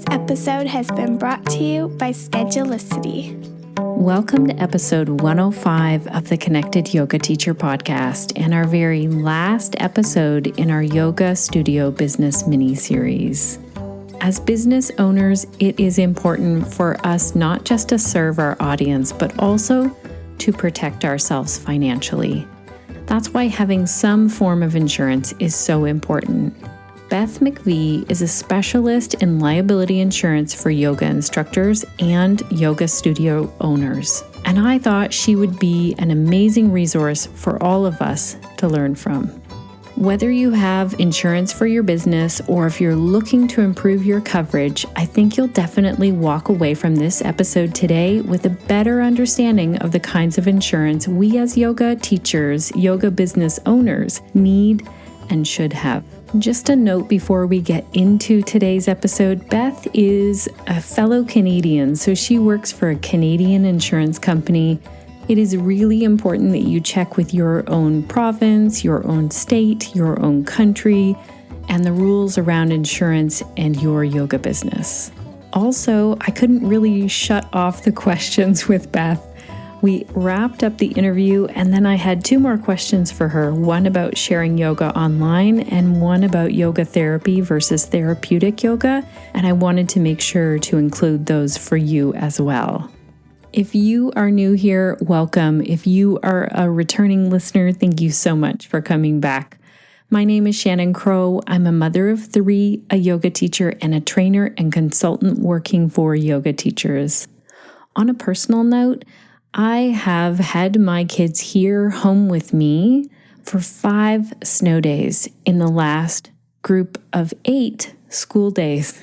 Today's episode has been brought to you by Schedulicity. Welcome to episode 105 of the Connected Yoga Teacher podcast and our very last episode in our Yoga Studio Business mini-series. As business owners, it is important for us not just to serve our audience, but also to protect ourselves financially. That's why having some form of insurance is so important. Beth McVeigh is a specialist in liability insurance for yoga instructors and yoga studio owners, and I thought she would be an amazing resource for all of us to learn from. Whether you have insurance for your business or if you're looking to improve your coverage, I think you'll definitely walk away from this episode today with a better understanding of the kinds of insurance we as yoga teachers, yoga business owners need and should have. Just a note before we get into today's episode, Beth is a fellow Canadian, so she works for a Canadian insurance company. It is really important that you check with your own province, your own state, your own country, and the rules around insurance and your yoga business. Also, I couldn't really shut off the questions with Beth. We wrapped up the interview and then I had two more questions for her, one about sharing yoga online and one about yoga therapy versus therapeutic yoga, and I wanted to make sure to include those for you as well. If you are new here, welcome. If you are a returning listener, thank you so much for coming back. My name is Shannon Crow. I'm a mother of three, a yoga teacher, and a trainer and consultant working for yoga teachers. On a personal note, I have had my kids here home with me for 5 snow days in the last group of 8 school days.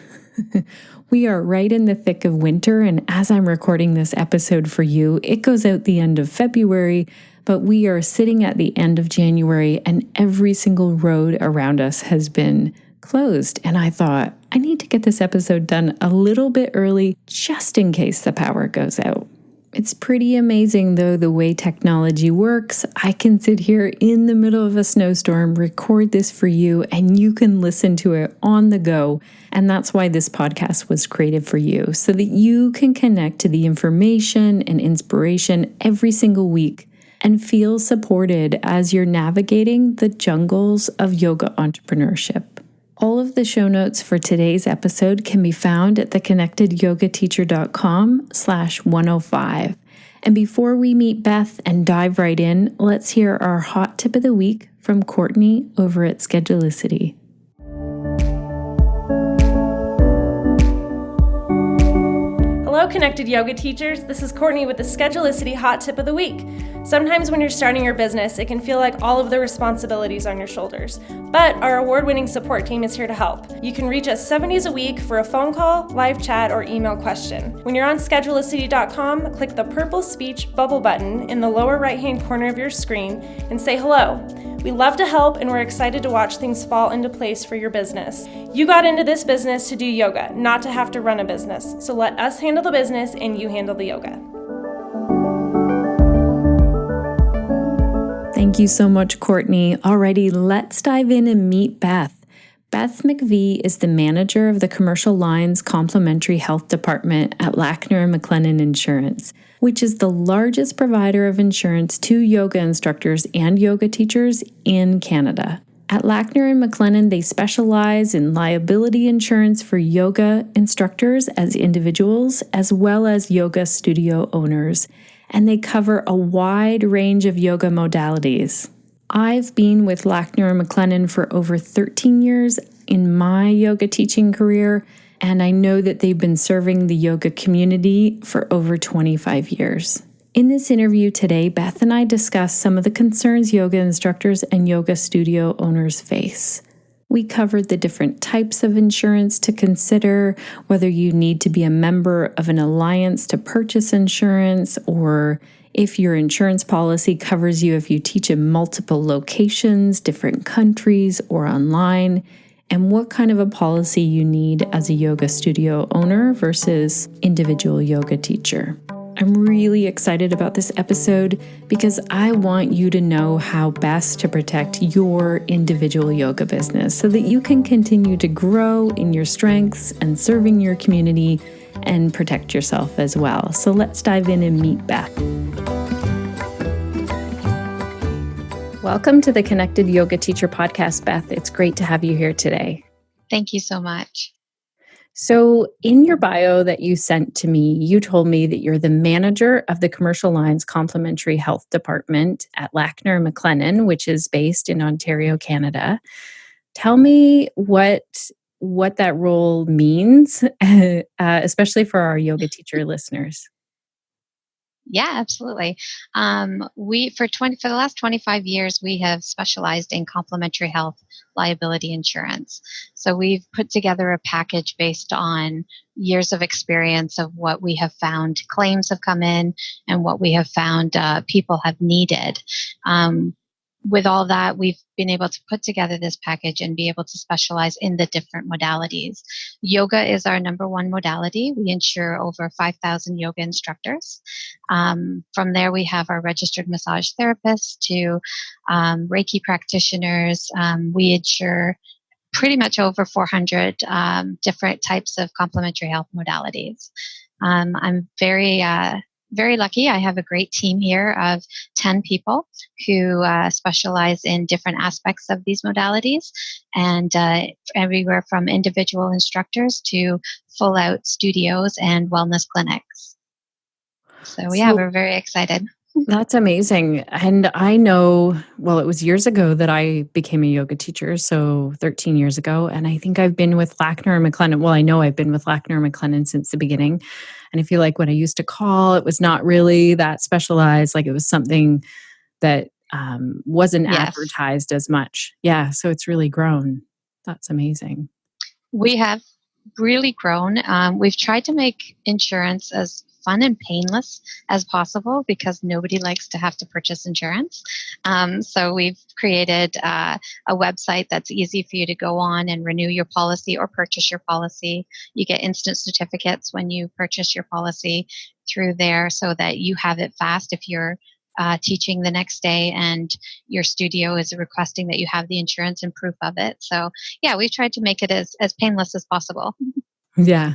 We are right in the thick of winter, and as I'm recording this episode for you, it goes out the end of February, but we are sitting at the end of January, and every single road around us has been closed. And I thought, I need to get this episode done a little bit early, just in case the power goes out. It's pretty amazing, though, the way technology works. I can sit here in the middle of a snowstorm, record this for you, and you can listen to it on the go. And that's why this podcast was created for you, so that you can connect to the information and inspiration every single week and feel supported as you're navigating the jungles of yoga entrepreneurship. All of the show notes for today's episode can be found at theconnectedyogateacher.com/105. And before we meet Beth and dive right in, let's hear our hot tip of the week from Courtney over at Schedulicity. Hello, Connected Yoga Teachers. This is Courtney with the Schedulicity Hot Tip of the Week. Sometimes when you're starting your business, it can feel like all of the responsibilities on your shoulders. But our award-winning support team is here to help. You can reach us 7 days a week for a phone call, live chat, or email question. When you're on Schedulicity.com, click the purple speech bubble button in the lower right-hand corner of your screen and say hello. We love to help, and we're excited to watch things fall into place for your business. You got into this business to do yoga, not to have to run a business. So let us handle the business and you handle the yoga. Thank you so much, Courtney. Alrighty, let's dive in and meet Beth. Beth McVeigh is the manager of the Commercial Lines Complementary Health Department at Lackner McLennan Insurance, which is the largest provider of insurance to yoga instructors and yoga teachers in Canada. At Lackner and McLennan, they specialize in liability insurance for yoga instructors as individuals, as well as yoga studio owners, and they cover a wide range of yoga modalities. I've been with Lackner and McLennan for over 13 years in my yoga teaching career, and I know that they've been serving the yoga community for over 25 years. In this interview today, Beth and I discuss some of the concerns yoga instructors and yoga studio owners face. We covered the different types of insurance to consider, whether you need to be a member of an alliance to purchase insurance, or if your insurance policy covers you if you teach in multiple locations, different countries, or online, and what kind of a policy you need as a yoga studio owner versus individual yoga teacher. I'm really excited about this episode because I want you to know how best to protect your individual yoga business so that you can continue to grow in your strengths and serving your community and protect yourself as well. So let's dive in and meet Beth. Welcome to the Connected Yoga Teacher Podcast, Beth. It's great to have you here today. Thank you so much. So in your bio that you sent to me, you told me that you're the manager of the Commercial Lines Complementary Health Department at Lackner McLennan, which is based in Ontario, Canada. Tell me what that role means, especially for our yoga teacher listeners. Yeah, absolutely. For the last 25 years, we have specialized in complementary health liability insurance. So we've put together a package based on years of experience of what we have found claims have come in and what we have found people have needed. With all that, we've been able to put together this package and be able to specialize in the different modalities. Yoga is our number one modality. We insure over 5,000 yoga instructors. From there, we have our registered massage therapists to Reiki practitioners. We insure pretty much over 400 different types of complementary health modalities. I'm very lucky. I have a great team here of 10 people who specialize in different aspects of these modalities, and everywhere from individual instructors to full-out studios and wellness clinics. So yeah, we're very excited. That's amazing. And I know, well, it was years ago that I became a yoga teacher, so 13 years ago. And I think I've been with Lackner McLennan. Well, I know I've been with Lackner McLennan since the beginning. And I feel like when I used to call, it was not really that specialized. Like it was something that wasn't advertised as much. Yeah, so it's really grown. That's amazing. We have really grown. We've tried to make insurance as fun and painless as possible because nobody likes to have to purchase insurance. So we've created a website that's easy for you to go on and renew your policy or purchase your policy. You get instant certificates when you purchase your policy through there so that you have it fast if you're teaching the next day and your studio is requesting that you have the insurance and proof of it. So yeah, we've tried to make it as painless as possible. Yeah.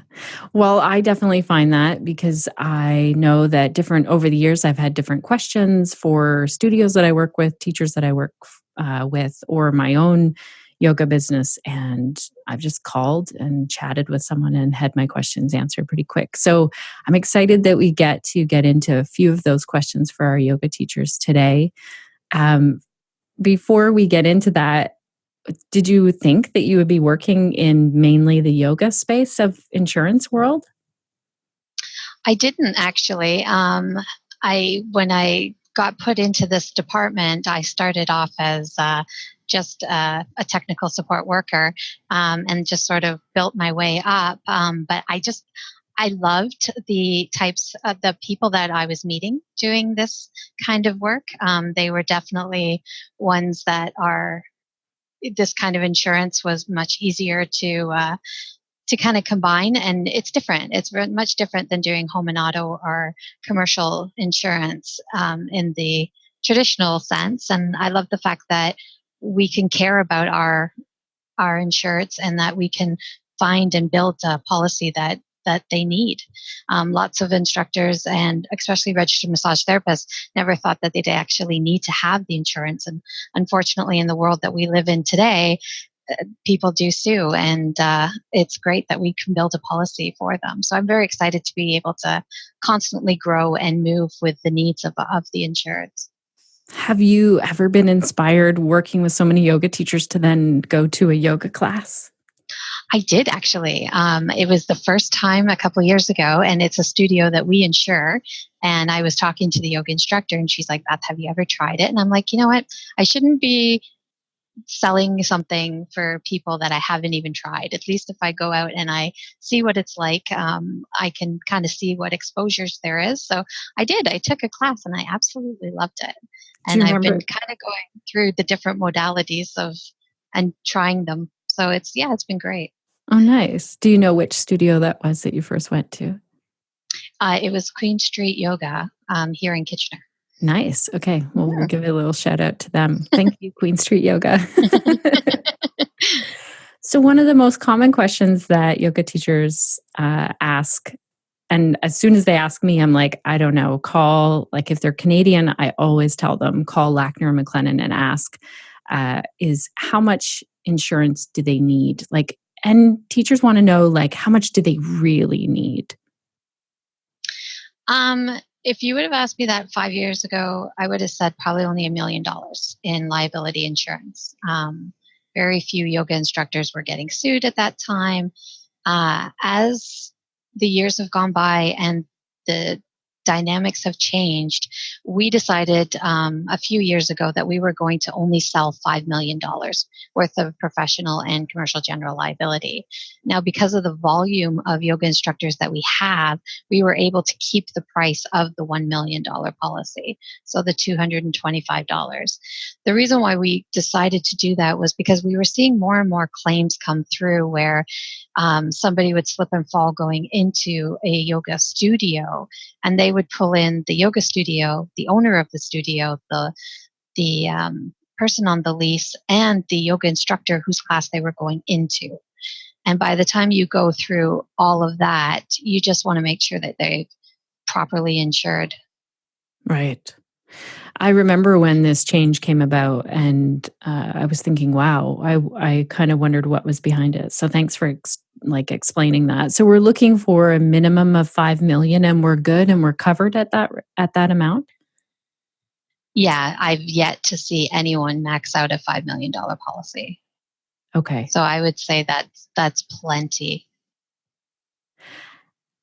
Well, I definitely find that because I know that over the years, I've had different questions for studios that I work with, teachers that I work with, or my own yoga business. And I've just called and chatted with someone and had my questions answered pretty quick. So I'm excited that we get into a few of those questions for our yoga teachers today. Before we get into that, did you think that you would be working in mainly the yoga space of insurance world? I didn't actually. When I got put into this department, I started off as just a technical support worker and just sort of built my way up. But I loved the types of the people that I was meeting doing this kind of work. They were definitely ones that this kind of insurance was much easier to kind of combine, and it's different. It's very much different than doing home and auto or commercial insurance in the traditional sense. And I love the fact that we can care about our insureds and that we can find and build a policy that they need. Lots of instructors and especially registered massage therapists never thought that they'd actually need to have the insurance. And unfortunately, in the world that we live in today, people do sue. And it's great that we can build a policy for them. So I'm very excited to be able to constantly grow and move with the needs of the insureds. Have you ever been inspired working with so many yoga teachers to then go to a yoga class? I did actually. It was the first time a couple of years ago, and it's a studio that we insure. And I was talking to the yoga instructor, and she's like, "Beth, have you ever tried it?" And I'm like, you know what? I shouldn't be selling something for people that I haven't even tried. At least if I go out and I see what it's like, I can kind of see what exposures there is. So I did. I took a class, and I absolutely loved it. And I've been kind of going through the different modalities and trying them. So it's been great. Oh, nice. Do you know which studio that was that you first went to? It was Queen Street Yoga here in Kitchener. Nice. Okay. Well, we'll give a little shout out to them. Thank you, Queen Street Yoga. So one of the most common questions that yoga teachers ask, and as soon as they ask me, I'm like, I don't know, like if they're Canadian, I always tell them, call Lackner McLennan and ask, is how much insurance do they need? Like, and teachers want to know, like, how much do they really need? If you would have asked me that 5 years ago, I would have said probably only $1 million in liability insurance. Very few yoga instructors were getting sued at that time. As the years have gone by and the dynamics have changed, we decided a few years ago that we were going to only sell $5 million worth of professional and commercial general liability. Now, because of the volume of yoga instructors that we have, we were able to keep the price of the $1 million policy, so the $225. The reason why we decided to do that was because we were seeing more and more claims come through where somebody would slip and fall going into a yoga studio, and they would pull in the yoga studio, the owner of the studio, the person on the lease, and the yoga instructor whose class they were going into. And by the time you go through all of that, you just want to make sure that they're properly insured. Right. I remember when this change came about, and I was thinking, wow, I kind of wondered what was behind it. So thanks for explaining that. So we're looking for a minimum of 5 million, and we're good and we're covered at that amount. Yeah, I've yet to see anyone max out a $5 million policy. Okay. So I would say that's plenty.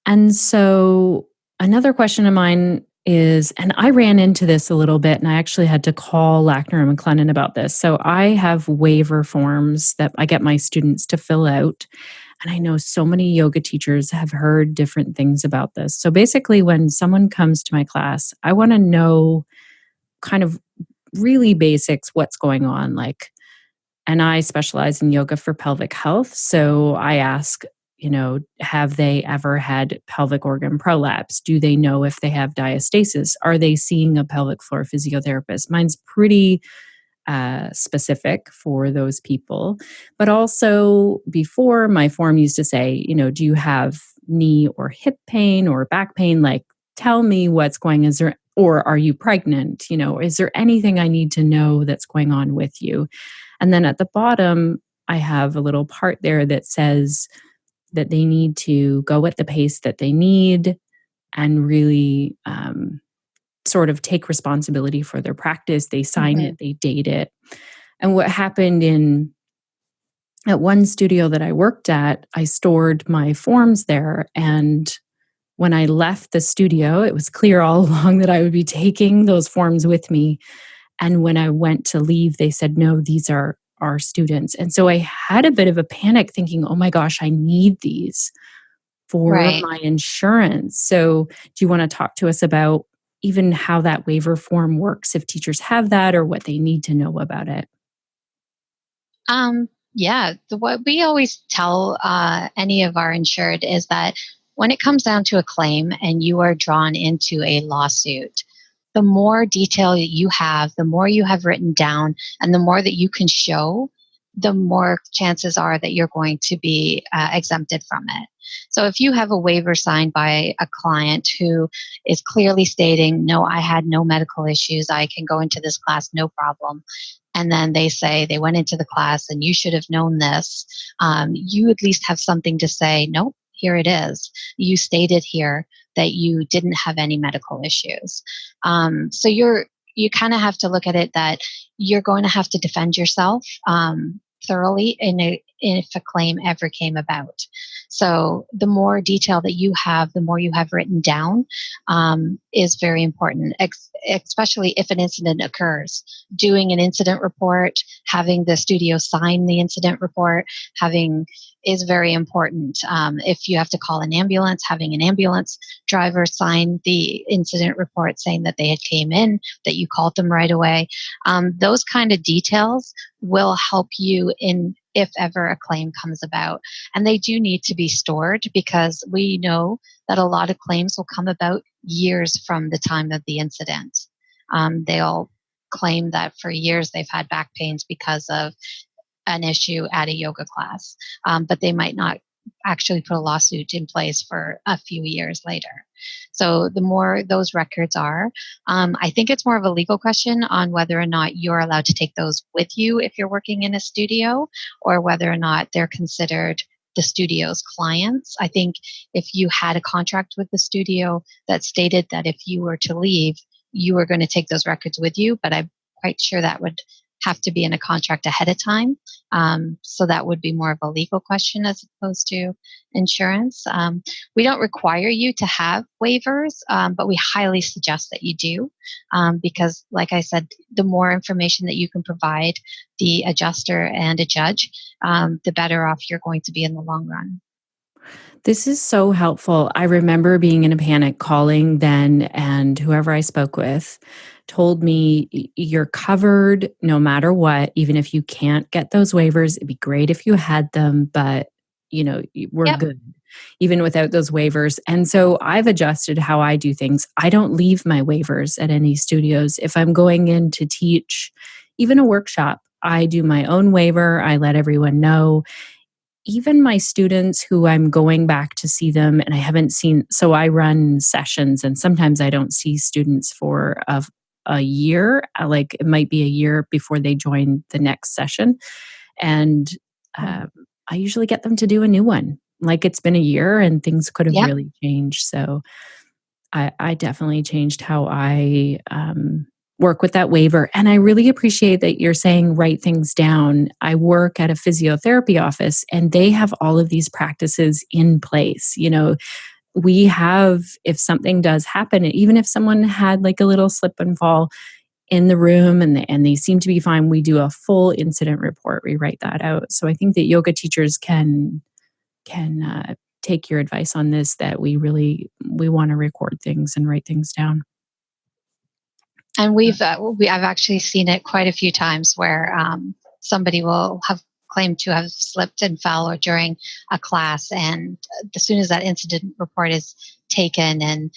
And so another question of mine is, and I ran into this a little bit, and I actually had to call Lackner McLennan about this. So I have waiver forms that I get my students to fill out. And I know so many yoga teachers have heard different things about this. So basically, when someone comes to my class, I want to know kind of really basics, what's going on. And I specialize in yoga for pelvic health. So I ask, have they ever had pelvic organ prolapse? Do they know if they have diastasis? Are they seeing a pelvic floor physiotherapist? Mine's pretty specific for those people. But also before, my form used to say, do you have knee or hip pain or back pain? Like, tell me what's going on. Or are you pregnant? Is there anything I need to know that's going on with you? And then at the bottom, I have a little part there that says that they need to go at the pace that they need and really sort of take responsibility for their practice. They sign it, they date it. And what happened at one studio that I worked at, I stored my forms there. And when I left the studio, it was clear all along that I would be taking those forms with me. And when I went to leave, they said, no, these are our students. And so I had a bit of a panic thinking, oh my gosh, I need these for my insurance. So do you want to talk to us about even how that waiver form works, if teachers have that, or what they need to know about it? Yeah, what we always tell any of our insured is that when it comes down to a claim and you are drawn into a lawsuit, the more detail that you have, the more you have written down, and the more that you can show, the more chances are that you're going to be exempted from it. So if you have a waiver signed by a client who is clearly stating, no, I had no medical issues, I can go into this class, no problem. And then they say they went into the class and you should have known this, you at least have something to say, nope, here it is. You stated here that you didn't have any medical issues. So you kind of have to look at it that you're going to have to defend yourself thoroughly if a claim ever came about. So the more detail that you have, the more you have written down is very important, especially if an incident occurs. Doing an incident report, having the studio sign the incident report, having is very important. If you have to call an ambulance, having an ambulance driver sign the incident report saying that they had came in, that you called them right away. Those kind of details will help you in if ever a claim comes about. And they do need to be stored because we know that a lot of claims will come about years from the time of the incident. They'll claim that for years they've had back pains because of an issue at a yoga class, but they might not actually put a lawsuit in place for a few years later. So the more those records are, I think it's more of a legal question on whether or not you're allowed to take those with you if you're working in a studio, or whether or not they're considered the studio's clients. I think if you had a contract with the studio that stated that if you were to leave, you were going to take those records with you, but I'm quite sure that would have to be in a contract ahead of time. So that would be more of a legal question as opposed to insurance. We don't require you to have waivers, but we highly suggest that you do because, like I said, the more information that you can provide the adjuster and a judge, the better off you're going to be in the long run. This is so helpful. I remember being in a panic, calling then, and whoever I spoke with told me you're covered no matter what, even if you can't get those waivers. It'd be great if you had them, but we're good even without those waivers. And so I've adjusted how I do things. I don't leave my waivers at any studios. If I'm going in to teach even a workshop, I do my own waiver. I let everyone know. Even my students who I'm going back to see them and I haven't seen, so I run sessions and sometimes I don't see students for a year, like it might be a year before they join the next session. And I usually get them to do a new one. Like it's been a year and things could have really changed. So I definitely changed how I work with that waiver. And I really appreciate that you're saying write things down. I work at a physiotherapy office and they have all of these practices in place. We have, if something does happen, even if someone had like a little slip and fall in the room and they seem to be fine, we do a full incident report. We write that out. So I think that yoga teachers can take your advice on this, that we want to record things and write things down. And I've actually seen it quite a few times where somebody will have claimed to have slipped and fell or during a class, and as soon as that incident report is taken, and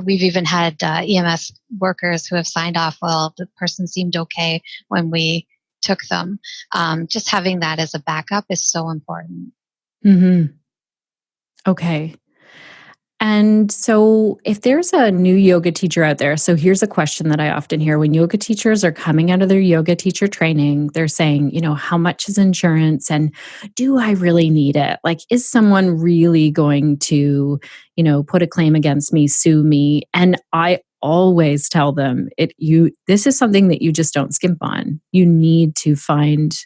we've even had EMS workers who have signed off, well, the person seemed okay when we took them. Just having that as a backup is so important. Mm-hmm. Okay. And so if there's a new yoga teacher out there, so here's a question that I often hear when yoga teachers are coming out of their yoga teacher training, they're saying, how much is insurance and do I really need it? Like, is someone really going to, put a claim against me, sue me? And I always tell them this is something that you just don't skimp on. You need to find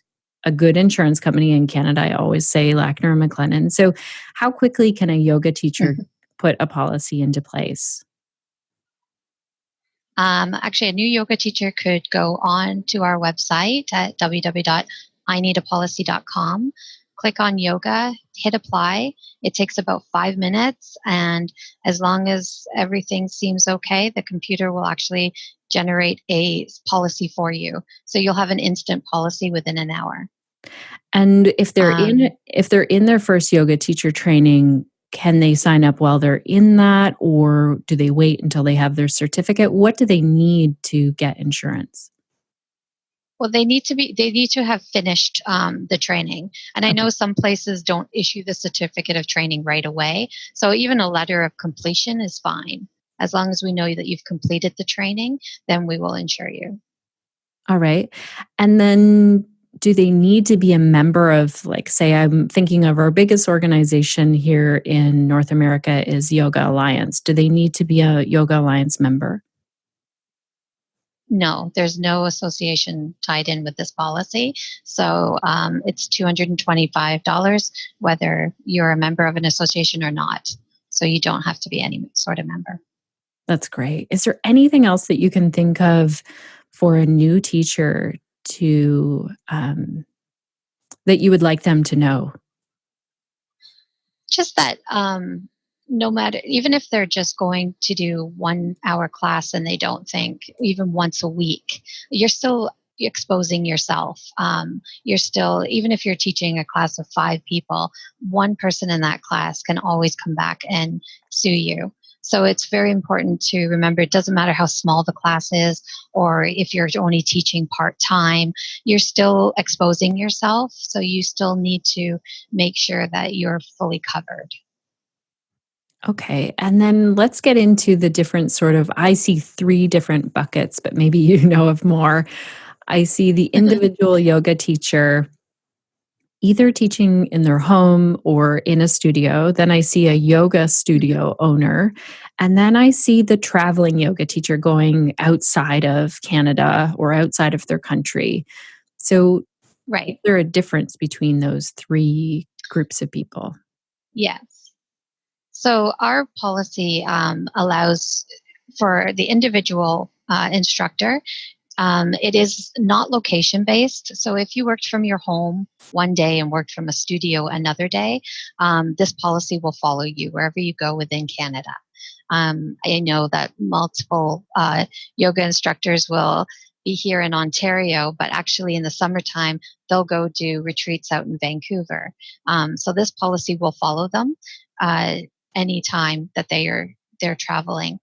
a good insurance company in Canada. I always say Lackner McLennan. So how quickly can a yoga teacher put a policy into place? Actually, a new yoga teacher could go on to our website at www.ineedapolicy.com, click on yoga, hit apply. It takes about 5 minutes. And as long as everything seems okay, the computer will actually generate a policy for you. So you'll have an instant policy within an hour. And if they're in their first yoga teacher training, can they sign up while they're in that, or do they wait until they have their certificate? What do they need to get insurance? Well, they need to have finished the training. And I know some places don't issue the certificate of training right away. So even a letter of completion is fine. As long as we know that you've completed the training, then we will insure you. All right. And then do they need to be a member of, like, say, I'm thinking of our biggest organization here in North America is Yoga Alliance. Do they need to be a Yoga Alliance member? No, there's no association tied in with this policy. So it's $225 whether you're a member of an association or not. So you don't have to be any sort of member. That's great. Is there anything else that you can think of for a new teacher to that you would like them to know? Just that no matter, even if they're just going to do 1 hour class and they don't think even once a week, you're still exposing yourself. You're still, even if you're teaching a class of 5 people, one person in that class can always come back and sue you. So it's very important to remember it doesn't matter how small the class is or if you're only teaching part-time, you're still exposing yourself. So you still need to make sure that you're fully covered. Okay. And then let's get into the different I see 3 different buckets, but maybe you know of more. I see the individual yoga teacher either teaching in their home or in a studio. Then I see a yoga studio owner. And then I see the traveling yoga teacher going outside of Canada or outside of their country. So, Right. is there a difference between those 3 groups of people? Yes. So our policy allows for the individual instructor. It is not location based. So if you worked from your home one day and worked from a studio another day, this policy will follow you wherever you go within Canada. I know that multiple yoga instructors will be here in Ontario, but actually in the summertime, they'll go do retreats out in Vancouver. So this policy will follow them anytime that they're traveling.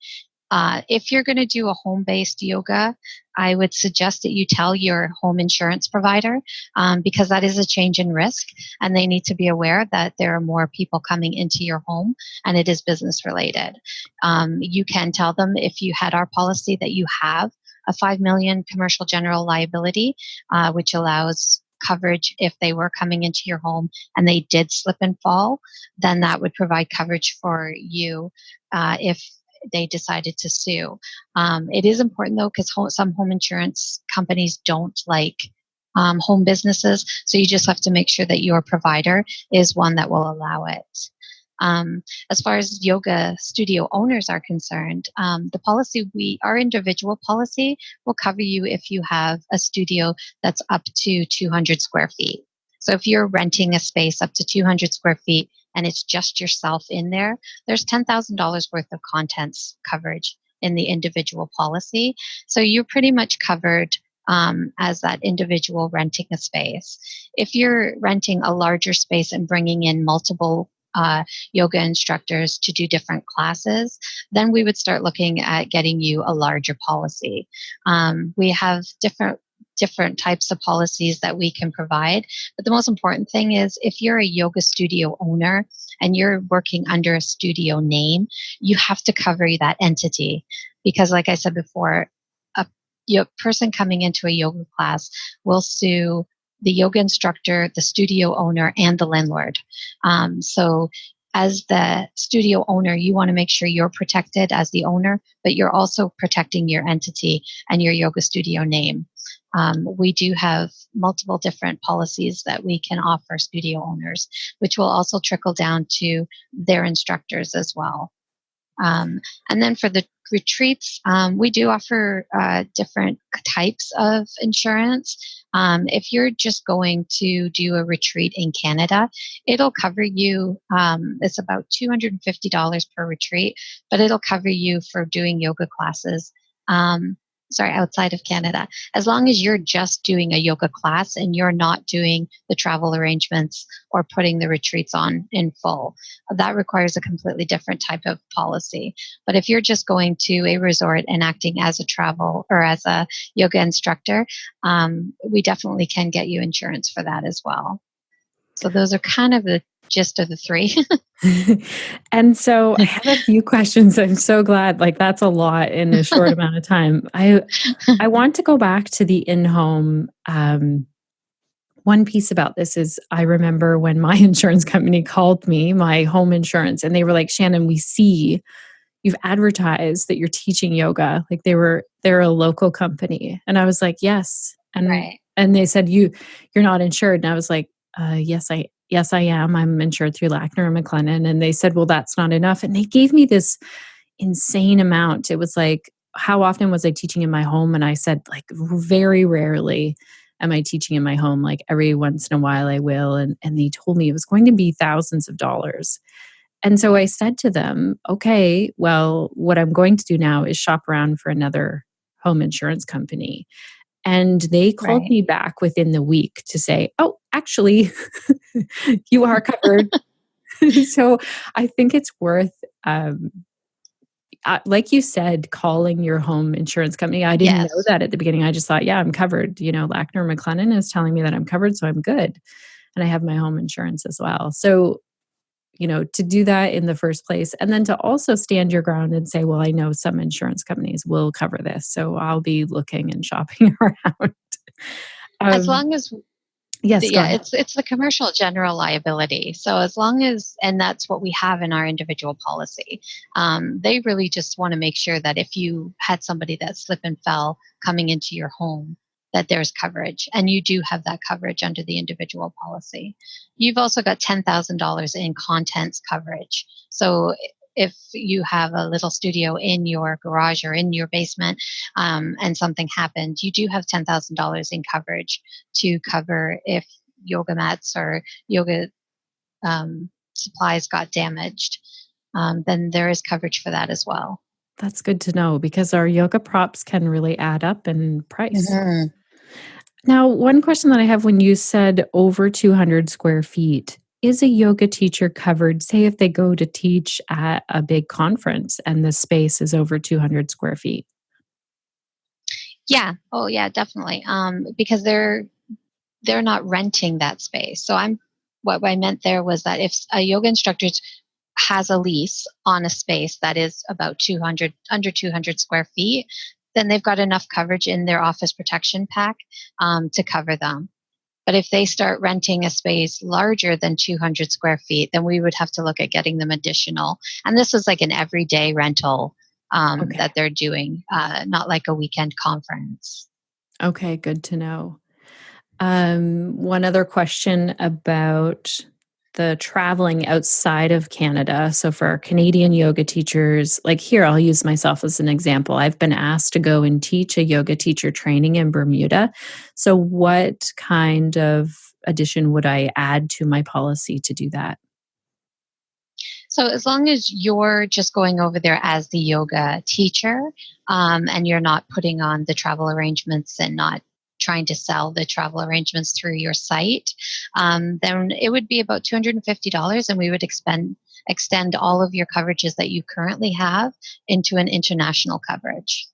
If you're going to do a home-based yoga, I would suggest that you tell your home insurance provider because that is a change in risk, and they need to be aware that there are more people coming into your home, and it is business related. You can tell them if you had our policy that you have a $5 million commercial general liability, which allows coverage if they were coming into your home and they did slip and fall, then that would provide coverage for you if they decided to sue. It is important though, because some home insurance companies don't like home businesses. So you just have to make sure that your provider is one that will allow it. As far as yoga studio owners are concerned, the policy, our individual policy will cover you if you have a studio that's up to 200 square feet. So if you're renting a space up to 200 square feet and it's just yourself in there, there's $10,000 worth of contents coverage in the individual policy. So you're pretty much covered as that individual renting a space. If you're renting a larger space and bringing in multiple yoga instructors to do different classes, then we would start looking at getting you a larger policy. We have different types of policies that we can provide. But the most important thing is if you're a yoga studio owner and you're working under a studio name, you have to cover that entity. Because like I said before, a person coming into a yoga class will sue the yoga instructor, the studio owner, and the landlord. So as the studio owner, you want to make sure you're protected as the owner, but you're also protecting your entity and your yoga studio name. We do have multiple different policies that we can offer studio owners, which will also trickle down to their instructors as well. And then for the retreats, we do offer different types of insurance. If you're just going to do a retreat in Canada, it'll cover you, it's about $250 per retreat, but it'll cover you for doing yoga classes. Outside of Canada, as long as you're just doing a yoga class and you're not doing the travel arrangements or putting the retreats on in full. That requires a completely different type of policy. But if you're just going to a resort and acting as a travel or as a yoga instructor, we definitely can get you insurance for that as well. So those are kind of the gist of the 3. And so I have a few questions. I'm so glad, that's a lot in a short amount of time. I want to go back to the in-home. One piece about this is I remember when my insurance company called me, my home insurance, and they were like, Shannon, we see you've advertised that you're teaching yoga. They're a local company. And I was like, yes. And, right. And they said, you're not insured. And I was like, yes, I am. I'm insured through Lackner McLennan. And they said, well, that's not enough. And they gave me this insane amount. It was like, how often was I teaching in my home? And I said, very rarely. am I teaching in my home? Like every once in a while I will. And they told me it was going to be thousands of dollars. And so I said to them, okay, well, what I'm going to do now is shop around for another home insurance company. And they called Right. me back within the week to say, oh, actually, you are covered. So I think it's worth, like you said, calling your home insurance company. I didn't know Yes. that at the beginning. I just thought, yeah, I'm covered. Lackner McLennan is telling me that I'm covered, so I'm good. And I have my home insurance as well. So, to do that in the first place, and then to also stand your ground and say, well, I know some insurance companies will cover this, so I'll be looking and shopping around. As Um, long as yes, go Yeah, ahead. it's the commercial general liability. So as long as, and that's what we have in our individual policy. They really just want to make sure that if you had somebody that slip and fell coming into your home, that there's coverage, and you do have that coverage under the individual policy. You've also got $10,000 in contents coverage. So if you have a little studio in your garage or in your basement, and something happened, you do have $10,000 in coverage to cover if yoga mats or yoga supplies got damaged. Then there is coverage for that as well. That's good to know because our yoga props can really add up in price. hmm Now, one question that I have when you said over 200 square feet, is a yoga teacher covered, say, if they go to teach at a big conference and the space is over 200 square feet? Yeah. Oh, yeah, definitely. Because they're not renting that space. So what I meant there was that if a yoga instructor has a lease on a space that is about 200, under 200 square feet, then they've got enough coverage in their office protection pack to cover them. But if they start renting a space larger than 200 square feet, then we would have to look at getting them additional. And this is like an everyday rental Okay. that they're doing, not like a weekend conference. Okay, good to know. One other question about the traveling outside of Canada. So for our Canadian yoga teachers, like here, I'll use myself as an example. I've been asked to go and teach a yoga teacher training in Bermuda. So what kind of addition would I add to my policy to do that? So as long as you're just going over there as the yoga teacher, and you're not putting on the travel arrangements and not trying to sell the travel arrangements through your site, then it would be about $250, and we would extend all of your coverages that you currently have into an international coverage.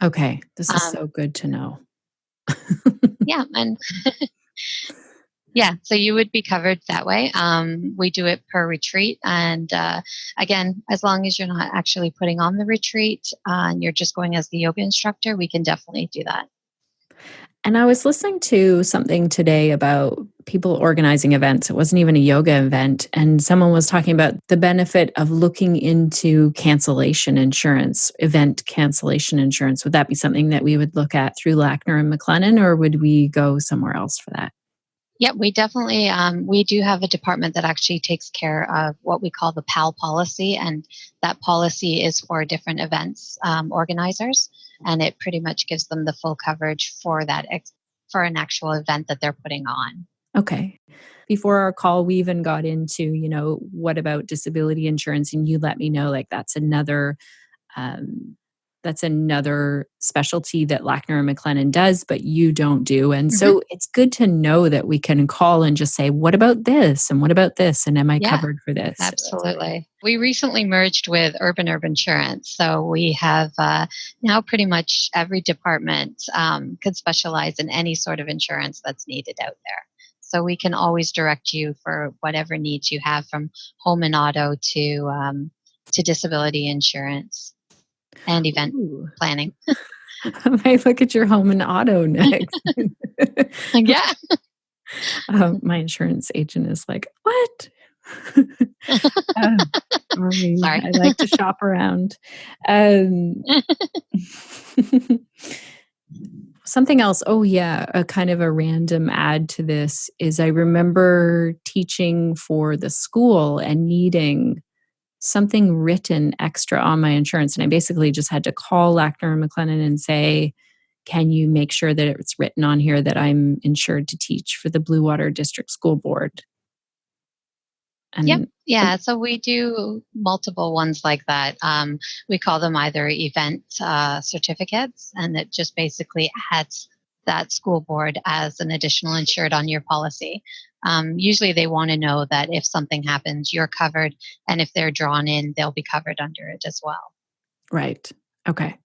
Okay, this is Um, so good to know. yeah, and yeah, so you would be covered that way. We do it per retreat. And again, as long as you're not actually putting on the retreat and you're just going as the yoga instructor, we can definitely do that. And I was listening to something today about people organizing events. It wasn't even a yoga event. And someone was talking about the benefit of looking into cancellation insurance, event cancellation insurance. Would that be something that we would look at through Lackner and McLennan, or would we go somewhere else for that? Yep, we definitely, we do have a department that actually takes care of what we call the PAL policy. And that policy is for different events organizers. And it pretty much gives them the full coverage for that, for an actual event that they're putting on. Okay. Before our call, we even got into, what about disability insurance? And you let me know like um, that's another specialty that Lackner and McLennan does, but you don't do. And hmm so it's good to know that we can call and just say, what about this? And what about this? And am I Yeah, covered for this? absolutely. We recently merged with Urban Insurance. So we have now pretty much every department could specialize in any sort of insurance that's needed out there. So we can always direct you for whatever needs you have, from home and auto to disability insurance and event Ooh. planning. I might look at your home and auto next. Yeah. My insurance agent is like, what? Uh, Sorry, Sorry. I like to shop around. Um, Something else, oh yeah, a kind of a random add to this is I remember teaching for the school and needing something written extra on my insurance. And I basically just had to call Lackner and McLennan and say, can you make sure that it's written on here that I'm insured to teach for the Blue Water District School Board? And Yep. Yeah. So we do multiple ones like that. We call them either event certificates, and it just basically adds that school board as an additional insured on your policy. Usually they want to know that if something happens, you're covered, and if they're drawn in, they'll be covered under it as well. Right. Okay.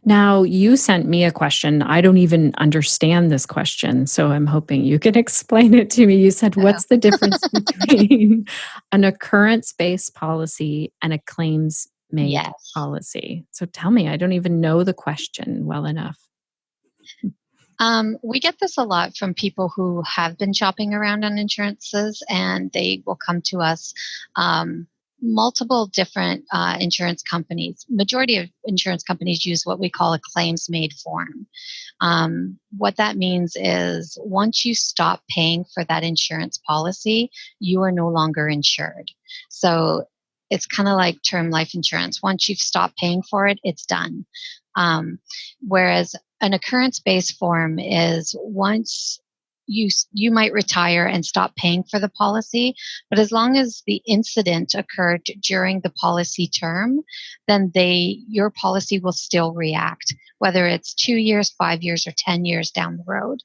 Now, you sent me a question. I don't even understand this question, so I'm hoping you can explain it to me. You said, what's the difference between an occurrence-based policy and a claims-made Yes. policy? So tell me, I don't even know the question well enough. We get this a lot from people who have been shopping around on insurances, and they will come to us. Multiple different insurance companies. Majority of insurance companies use what we call a claims-made form. What that means is once you stop paying for that insurance policy, you are no longer insured. So it's kind of like term life insurance. Once you've stopped paying for it, it's done. Whereas an occurrence-based form is once you might retire and stop paying for the policy, but as long as the incident occurred during the policy term, then your policy will still react, whether it's 2 years, 5 years, or 10 years down the road.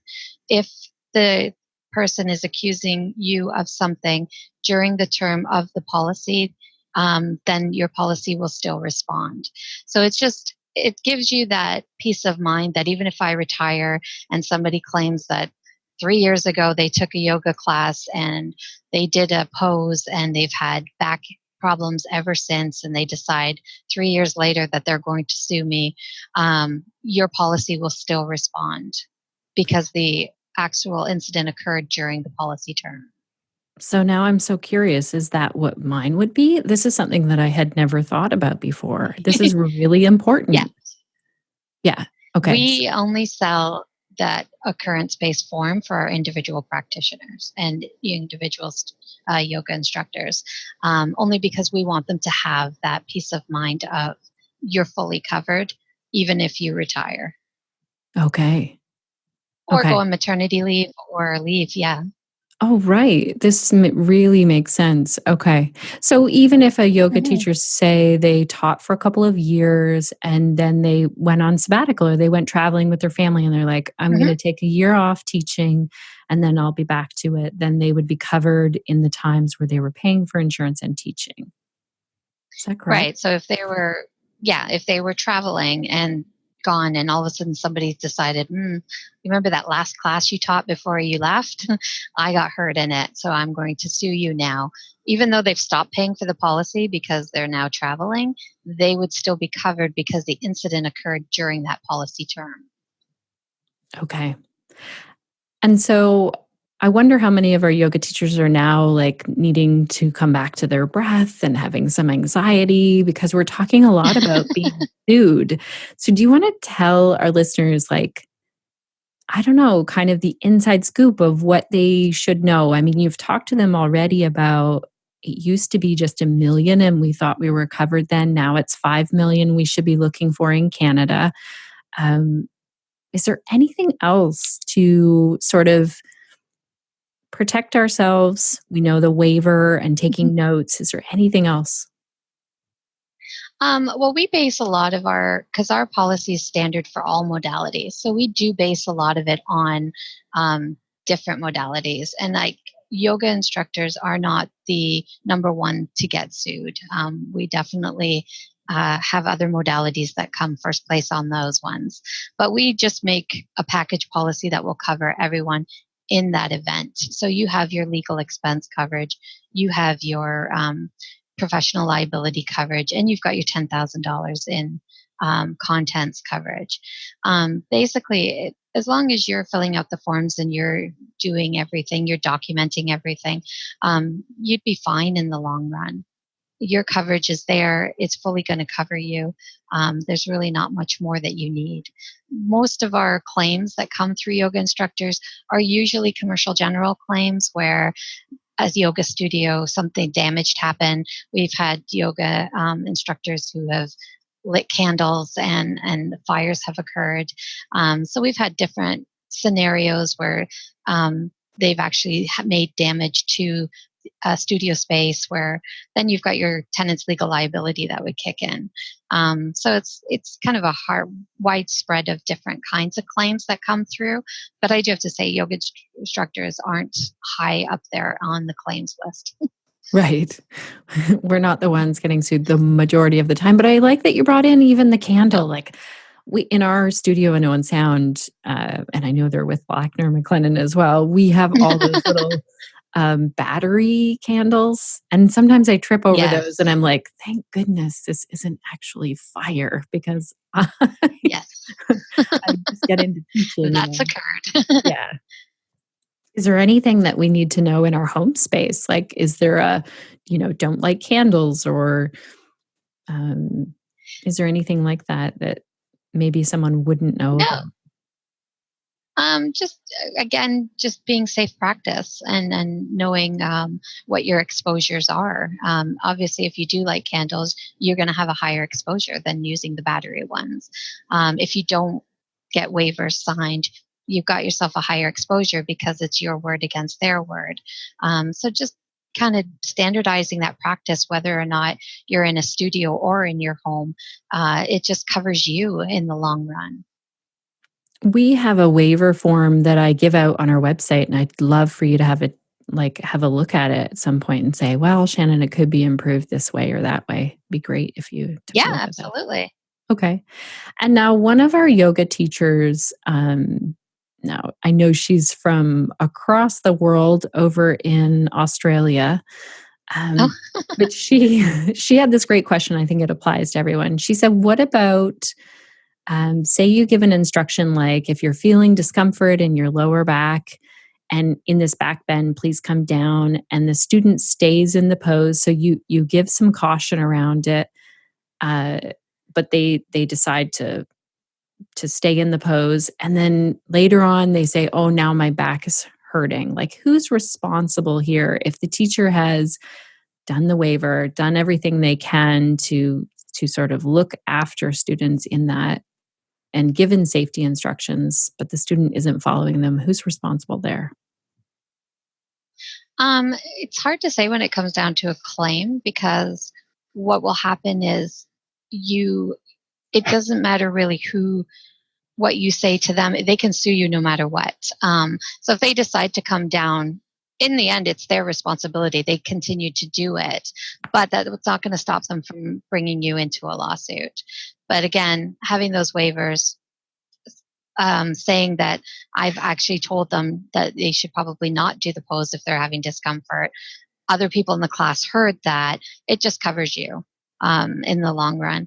If the person is accusing you of something during the term of the policy, then your policy will still respond. So it gives you that peace of mind that even if I retire and somebody claims that 3 years ago they took a yoga class and they did a pose and they've had back problems ever since, and they decide 3 years later that they're going to sue me, your policy will still respond because the actual incident occurred during the policy term. So now I'm so curious, is that what mine would be? This is something that I had never thought about before. This is really important. Yeah. Yeah. Okay. We only sell that occurrence-based form for our individual practitioners and individual yoga instructors, only because we want them to have that peace of mind of you're fully covered, even if you retire. Okay. Or Okay. go on maternity leave or leave. Yeah. Oh, right. This really makes sense. Okay. So even if a yoga Mhm. teacher, say they taught for a couple of years and then they went on sabbatical or they went traveling with their family and they're like, I'm going to take a year off teaching and then I'll be back to it, then they would be covered in the times where they were paying for insurance and teaching. Is that correct? Right. So if they were traveling and gone and all of a sudden somebody decided, you remember that last class you taught before you left? I got hurt in it, so I'm going to sue you now. Even though they've stopped paying for the policy because they're now traveling, they would still be covered because the incident occurred during that policy term. Okay. And so I wonder how many of our yoga teachers are now like needing to come back to their breath and having some anxiety because we're talking a lot about being sued. So do you want to tell our listeners, like, I don't know, kind of the inside scoop of what they should know? I mean, you've talked to them already about it used to be just $1 million and we thought we were covered then. Now it's $5 million we should be looking for in Canada. Is there anything else to sort of protect ourselves? We know the waiver and taking notes. Is there anything else? Well, we base a lot of because our policy is standard for all modalities. So we do base a lot of it on different modalities. And like yoga instructors are not the number one to get sued. We definitely have other modalities that come first place on those ones. But we just make a package policy that will cover everyone in that event. So you have your legal expense coverage, you have your professional liability coverage, and you've got your $10,000 in contents coverage. Basically, as long as you're filling out the forms and you're doing everything, you're documenting everything, you'd be fine in the long run. Your coverage is there. It's fully going to cover you. There's really not much more that you need. Most of our claims that come through yoga instructors are usually commercial general claims where as a yoga studio, something damaged happened. We've had yoga instructors who have lit candles and fires have occurred. So we've had different scenarios where they've actually made damage to a studio space, where then you've got your tenant's legal liability that would kick in. So it's kind of a widespread of different kinds of claims that come through. But I do have to say, yoga instructors aren't high up there on the claims list. Right. We're not the ones getting sued the majority of the time. But I like that you brought in even the candle. Like we in our studio in Owen Sound, and I know they're with Lackner McLennan as well, we have all those little battery candles. And sometimes I trip over Yes. those and I'm like, thank goodness this isn't actually fire, because Yes. I just get into teaching. That's occurred. Yeah. Is there anything that we need to know in our home space? Like, is there a, don't light candles, or is there anything like that maybe someone wouldn't know No. about? Just again, just being safe practice and knowing what your exposures are. Obviously, if you do light candles, you're going to have a higher exposure than using the battery ones. If you don't get waivers signed, you've got yourself a higher exposure because it's your word against their word. So just kind of standardizing that practice, whether or not you're in a studio or in your home, it just covers you in the long run. We have a waiver form that I give out on our website, and I'd love for you to have a look at it at some point and say, well, Shannon, it could be improved this way or that way. It'd be great if you took a Yeah, look at that. absolutely. Okay. And now one of our yoga teachers, now I know she's from across the world over in Australia. But she had this great question. I think it applies to everyone. She said, what about, say you give an instruction like, if you're feeling discomfort in your lower back and in this back bend, please come down, and the student stays in the pose. So you give some caution around it, but they decide to stay in the pose. And then later on they say, oh, now my back is hurting. Like, who's responsible here? If the teacher has done the waiver, done everything they can to sort of look after students in that and given safety instructions, but the student isn't following them, who's responsible there? It's hard to say when it comes down to a claim, because what will happen is it doesn't matter really what you say to them. They can sue you no matter what. So if they decide to come down, in the end, it's their responsibility. They continue to do it, but that's not going to stop them from bringing you into a lawsuit. But again, having those waivers, saying that I've actually told them that they should probably not do the pose if they're having discomfort. Other people in the class heard that. It just covers you in the long run.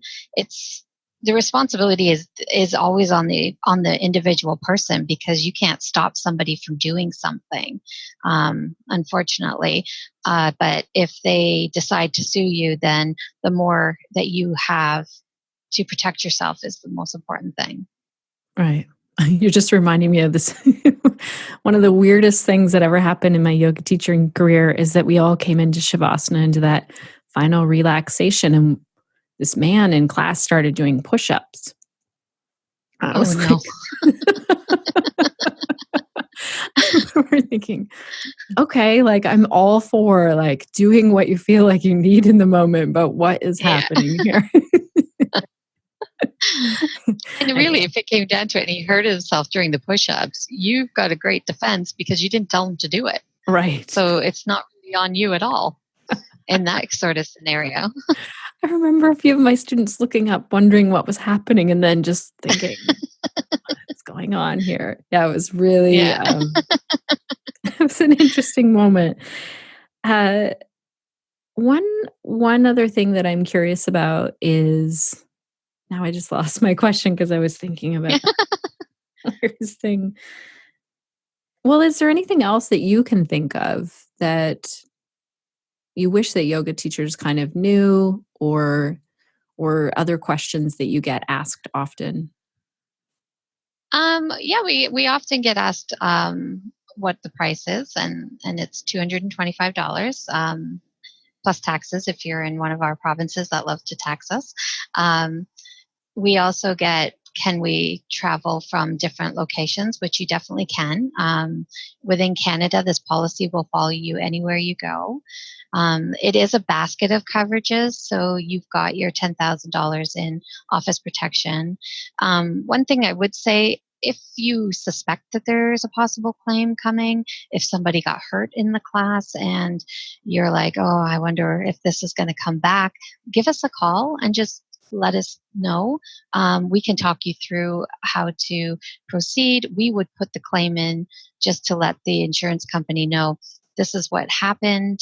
The responsibility is always on the individual person, because you can't stop somebody from doing something, unfortunately. But if they decide to sue you, then the more that you have to protect yourself is the most important thing. Right. You're just reminding me of this. One of the weirdest things that ever happened in my yoga teaching career is that we all came into Shavasana, into that final relaxation, and this man in class started doing push-ups. I was no. We're thinking, okay, like I'm all for like doing what you feel like you need in the moment, but what is happening here? And really, if it came down to it and he hurt himself during the push-ups, you've got a great defense because you didn't tell him to do it. Right. So it's not really on you at all in that sort of scenario. I remember a few of my students looking up, wondering what was happening, and then just thinking, what's going on here? Yeah, it was really, it was an interesting moment. One other thing that I'm curious about is, now I just lost my question because I was thinking about this thing. Well, is there anything else that you can think of that you wish that yoga teachers kind of knew, or other questions that you get asked often? We often get asked what the price is, and it's $225 plus taxes if you're in one of our provinces that love to tax us. We also get, can we travel from different locations, which you definitely can. Within Canada, this policy will follow you anywhere you go. It is a basket of coverages, so you've got your $10,000 in office protection. One thing I would say, if you suspect that there's a possible claim coming, if somebody got hurt in the class and you're like, oh, I wonder if this is going to come back, give us a call and just let us know. We can talk you through how to proceed. We would put the claim in just to let the insurance company know this is what happened.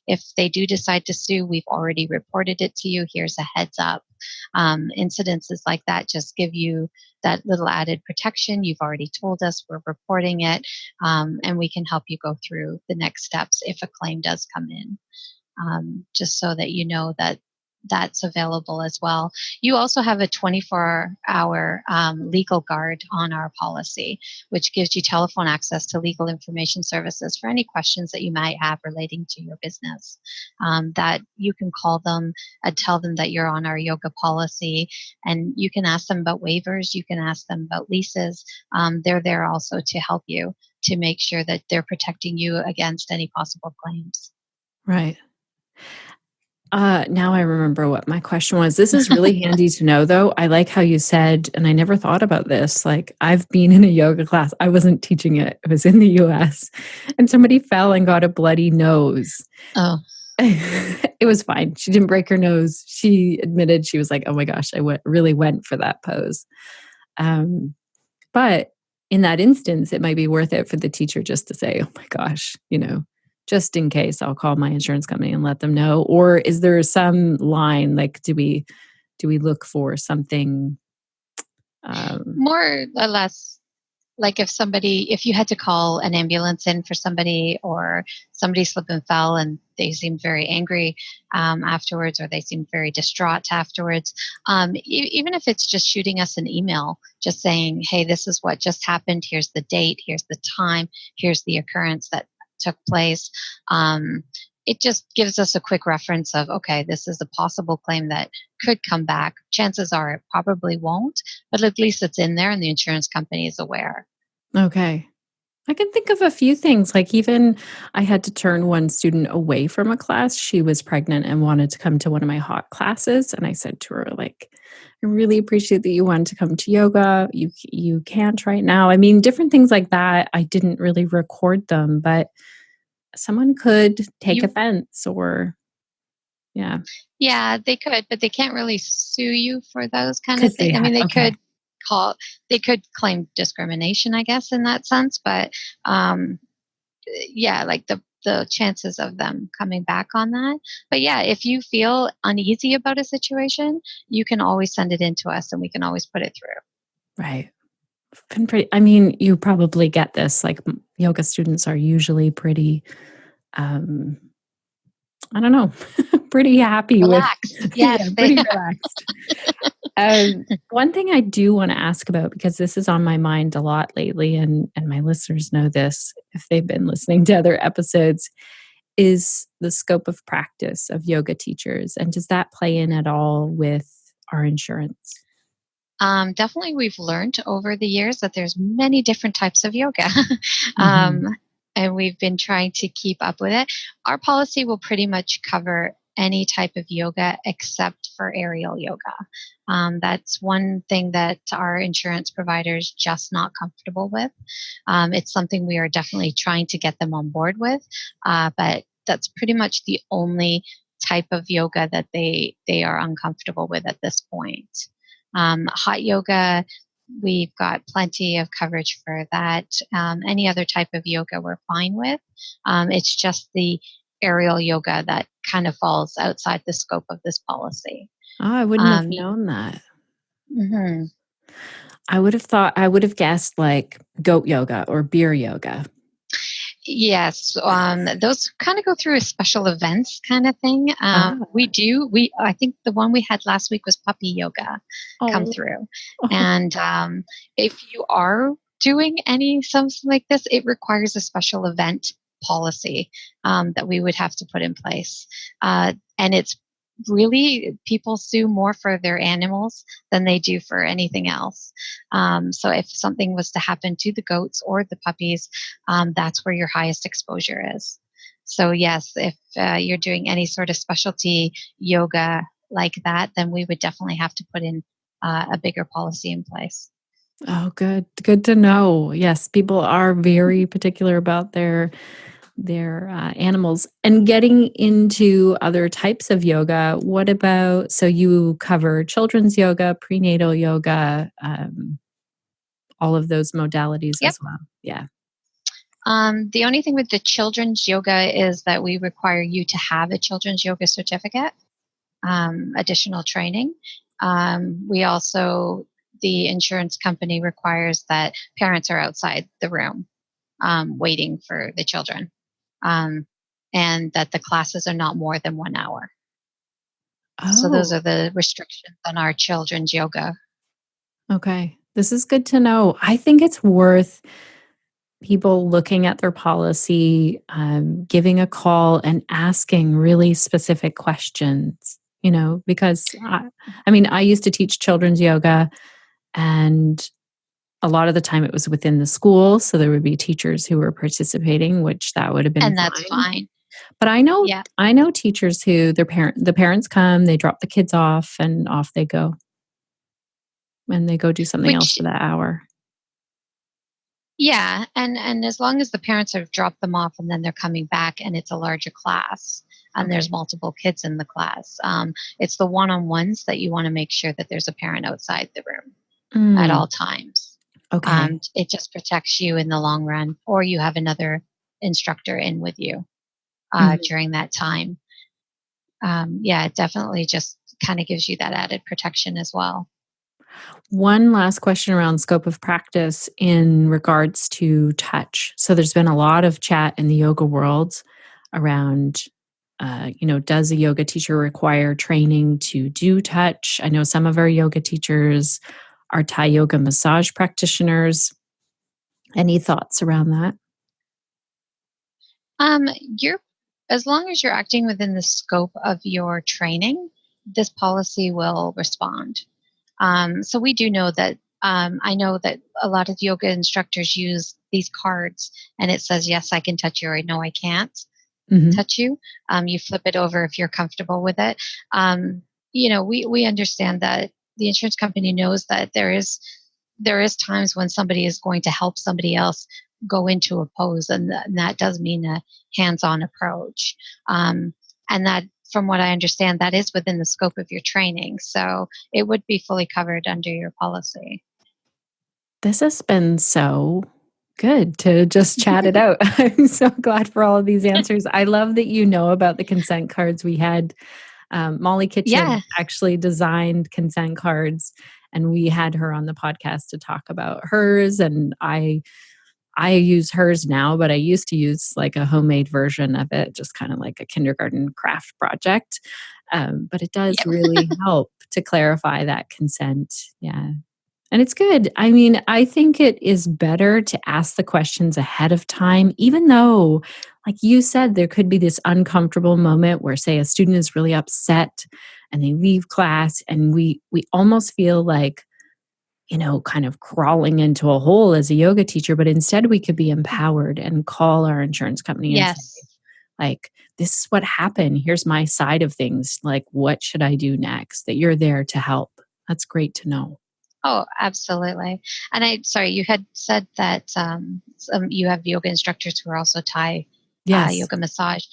If they do decide to sue, we've already reported it to you. Here's a heads up. Incidences like that just give you that little added protection. You've already told us, we're reporting it, and we can help you go through the next steps if a claim does come in, just so that you know that that's available as well. You also have a 24-hour legal guard on our policy, which gives you telephone access to legal information services for any questions that you might have relating to your business. That you can call them and tell them that you're on our yoga policy, and you can ask them about waivers. You can ask them about leases. They're there also to help you to make sure that they're protecting you against any possible claims. Right. Now I remember what my question was. This is really handy to know, though. I like how you said, and I never thought about this, like I've been in a yoga class. I wasn't teaching it. It was in the US, and somebody fell and got a bloody nose. Oh. It was fine. She didn't break her nose. She admitted, she was like, oh my gosh, I really went for that pose. But in that instance, it might be worth it for the teacher just to say, oh my gosh, just in case, I'll call my insurance company and let them know. Or is there some line, like, do we look for something? More or less, like if you had to call an ambulance in for somebody, or somebody slipped and fell and they seemed very angry afterwards, or they seemed very distraught afterwards, even if it's just shooting us an email, just saying, hey, this is what just happened. Here's the date. Here's the time. Here's the occurrence that took place. It just gives us a quick reference of, okay, this is a possible claim that could come back. Chances are it probably won't, but at least it's in there and the insurance company is aware. Okay. I can think of a few things. Like, even I had to turn one student away from a class. She was pregnant and wanted to come to one of my hot classes. And I said to her, like, I really appreciate that you wanted to come to yoga. You can't right now. I mean, different things like that. I didn't really record them, but someone could take offense or, yeah. Yeah, they could, but they can't really sue you for those kind of things. I mean, they could claim discrimination, I guess, in that sense. But yeah, like the chances of them coming back on that. But yeah, if you feel uneasy about a situation, you can always send it in to us and we can always put it through. Right. I mean, you probably get this, like yoga students are usually pretty, I don't know, pretty happy relaxed. with, Yes, pretty relaxed. One thing I do want to ask about, because this is on my mind a lot lately, and my listeners know this if they've been listening to other episodes, is the scope of practice of yoga teachers. And does that play in at all with our insurance? Definitely, we've learned over the years that there's many different types of yoga. And we've been trying to keep up with it. Our policy will pretty much cover any type of yoga except for aerial yoga. That's one thing that our insurance providers just not comfortable with. It's something we are definitely trying to get them on board with, but that's pretty much the only type of yoga that they are uncomfortable with at this point. Hot yoga, we've got plenty of coverage for that. Any other type of yoga we're fine with. It's just the aerial yoga that kind of falls outside the scope of this policy. Oh, I wouldn't have known that. Mm-hmm. I would have guessed like goat yoga or beer yoga. Yes, those kind of go through a special events kind of thing. I think the one we had last week was puppy yoga come through. And if you are doing something like this, it requires a special event policy that we would have to put in place. And it's really, people sue more for their animals than they do for anything else. So if something was to happen to the goats or the puppies, that's where your highest exposure is. So yes, if you're doing any sort of specialty yoga like that, then we would definitely have to put in a bigger policy in place. Oh, good. Good to know. Yes, people are very particular about their animals. And getting into other types of yoga, what about, so you cover children's yoga, prenatal yoga, all of those modalities Yep. as well. Yeah. The only thing with the children's yoga is that we require you to have a children's yoga certificate, additional training. We also, the insurance company requires that parents are outside the room waiting for the children, and that the classes are not more than 1 hour. So those Oh, are the restrictions on our children's yoga. okay. This is good to know. I think it's worth people looking at their policy, giving a call and asking really specific questions, because I used to teach children's yoga, and a lot of the time it was within the school. So there would be teachers who were participating, which that would have been And that's fine. fine. But Yeah. I know teachers who the parents come, they drop the kids off and off they go. And they go do something else Which, for that hour. yeah. And as long as the parents have dropped them off and then they're coming back and it's a larger class and there's Okay. multiple kids in the class, it's the one-on-ones that you want to make sure that there's a parent outside the room at all times. Okay. It just protects you in the long run, or you have another instructor in with you Mhm. during that time. Yeah, it definitely just kind of gives you that added protection as well. One last question around scope of practice in regards to touch. So there's been a lot of chat in the yoga world around, does a yoga teacher require training to do touch? I know some of our yoga teachers are Thai yoga massage practitioners. Any thoughts around that? You're As long as you're acting within the scope of your training, this policy will respond. So we do know that. I know that a lot of yoga instructors use these cards, and it says, "Yes, I can touch you," or "No, I can't Mhm. touch you." You flip it over if you're comfortable with it. We understand that the insurance company knows that there is times when somebody is going to help somebody else go into a pose, and that does mean a hands-on approach. And that, from what I understand, that is within the scope of your training, so it would be fully covered under your policy. This has been so good to just chat it out. I'm so glad for all of these answers. I love that you know about the consent cards. We had Molly Kitchen Yeah. actually designed consent cards, and we had her on the podcast to talk about hers. And I use hers now, but I used to use like a homemade version of it, just kind of like a kindergarten craft project. But it does Yep. really help to clarify that consent. Yeah. And it's good. I mean, I think it is better to ask the questions ahead of time, even though, like you said, there could be this uncomfortable moment where, say, a student is really upset and they leave class, and we almost feel like, kind of crawling into a hole as a yoga teacher, but instead we could be empowered and call our insurance company and say, Yes. like, this is what happened. Here's my side of things. Like, what should I do next? That you're there to help. That's great to know. Oh, absolutely. And sorry, you had said that you have yoga instructors who are also Thai Yes. yoga massage.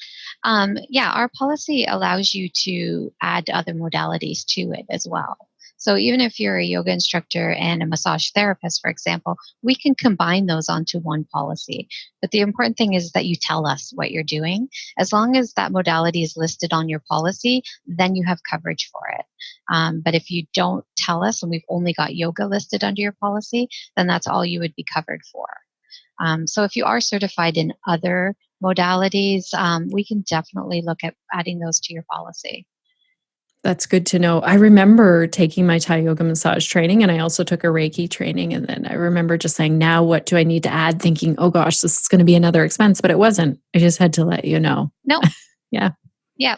Yeah, our policy allows you to add other modalities to it as well. So even if you're a yoga instructor and a massage therapist, for example, we can combine those onto one policy. But the important thing is that you tell us what you're doing. As long as that modality is listed on your policy, then you have coverage for it. But if you don't tell us and we've only got yoga listed under your policy, then that's all you would be covered for. So if you are certified in other modalities, we can definitely look at adding those to your policy. That's good to know. I remember taking my Thai yoga massage training, and I also took a Reiki training. And then I remember just saying, now what do I need to add? Thinking, oh gosh, this is going to be another expense, but it wasn't. I just had to let you know. No, Yeah. yeah.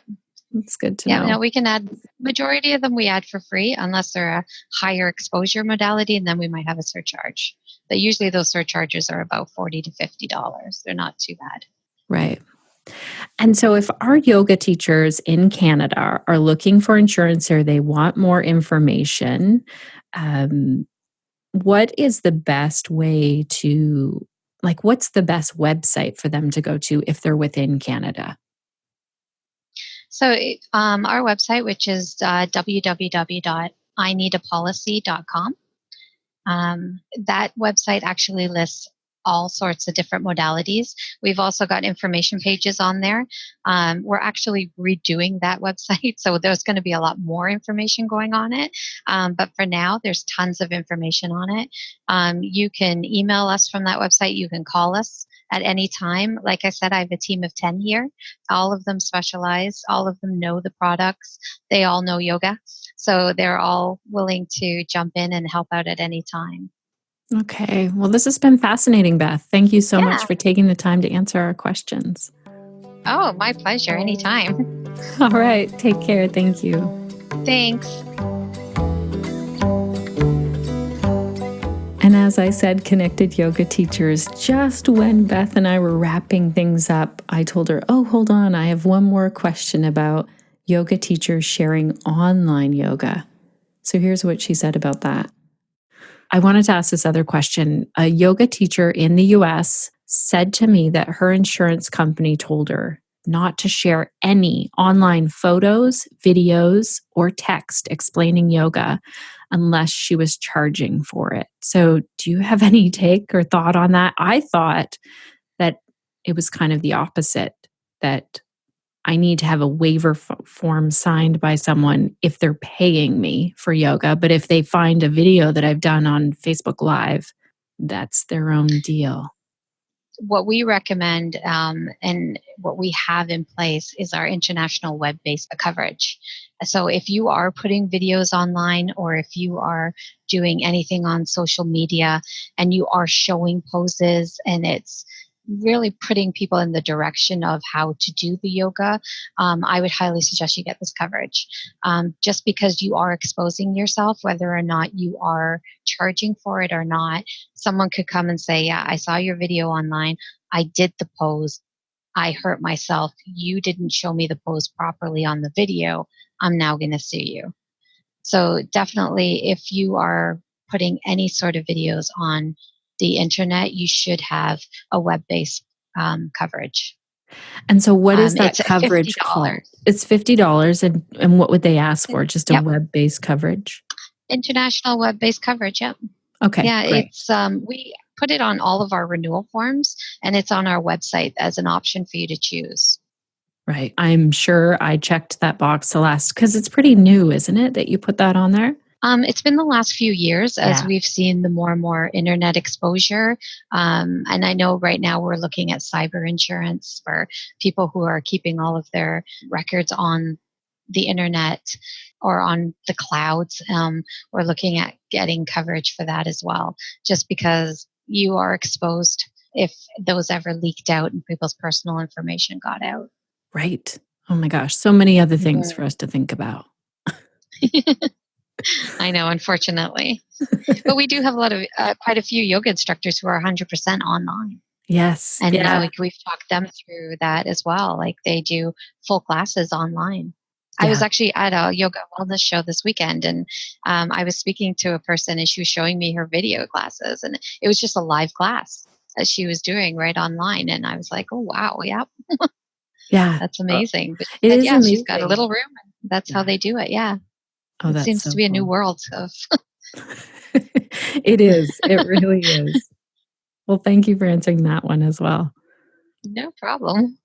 That's good to Yeah, know. no, we can add, majority of them we add for free unless they're a higher exposure modality, and then we might have a surcharge. But usually those surcharges are about $40 to $50. They're not too bad. Right. And so if our yoga teachers in Canada are looking for insurance or they want more information, what is the best way to, what's the best website for them to go to if they're within Canada? So our website, which is www.ineedapolicy.com, that website actually lists all sorts of different modalities. We've also got information pages on there. We're actually redoing that website, so there's going to be a lot more information going on it. But for now, there's tons of information on it. You can email us from that website. You can call us at any time. Like I said, I have a team of 10 here. All of them specialize. All of them know the products. They all know yoga. So they're all willing to jump in and help out at any time. Okay. Well, this has been fascinating, Beth. Thank you so much for taking the time to answer our questions. Oh, my pleasure. Anytime. All right. Take care. Thank you. Thanks. And as I said, Connected Yoga teachers, just when Beth and I were wrapping things up, I told her, oh, hold on, I have one more question about yoga teachers sharing online yoga. So here's what she said about that. I wanted to ask this other question. A yoga teacher in the US said to me that her insurance company told her not to share any online photos, videos, or text explaining yoga unless she was charging for it. So do you have any take or thought on that? I thought that it was kind of the opposite, that I need to have a waiver form signed by someone if they're paying me for yoga. But if they find a video that I've done on Facebook Live, that's their own deal. What we recommend and what we have in place is our international web-based coverage. So if you are putting videos online or if you are doing anything on social media and you are showing poses and it's really putting people in the direction of how to do the yoga, I would highly suggest you get this coverage. Just because you are exposing yourself, whether or not you are charging for it or not, someone could come and say, yeah, I saw your video online. I did the pose. I hurt myself. You didn't show me the pose properly on the video. I'm now going to sue you. So definitely, if you are putting any sort of videos on the internet, you should have a web-based coverage. And so what is that coverage called? It's $50. And what would they ask for? Just a web-based coverage? International web-based coverage, yep. Okay, yeah, great. It's we put it on all of our renewal forms, and it's on our website as an option for you to choose. Right. I'm sure I checked that box the last, because it's pretty new, isn't it, that you put that on there? It's been the last few years as we've seen the more and more internet exposure. And I know right now we're looking at cyber insurance for people who are keeping all of their records on the internet or on the clouds. We're looking at getting coverage for that as well, just because you are exposed if those ever leaked out and people's personal information got out. Right. Oh my gosh. So many other things for us to think about. I know, unfortunately. But we do have quite a few yoga instructors who are 100% online. Yes. And we've talked them through that as well. Like they do full classes online. I was actually at a yoga wellness show this weekend, and I was speaking to a person and she was showing me her video classes, and it was just a live class that she was doing right online. And I was like, oh, wow. Yep. Yeah. That's amazing. But it is amazing. She's got a little room. And that's how they do it. Yeah. Oh, it seems to be a new world of It is. It really is. Well, thank you for answering that one as well. No problem.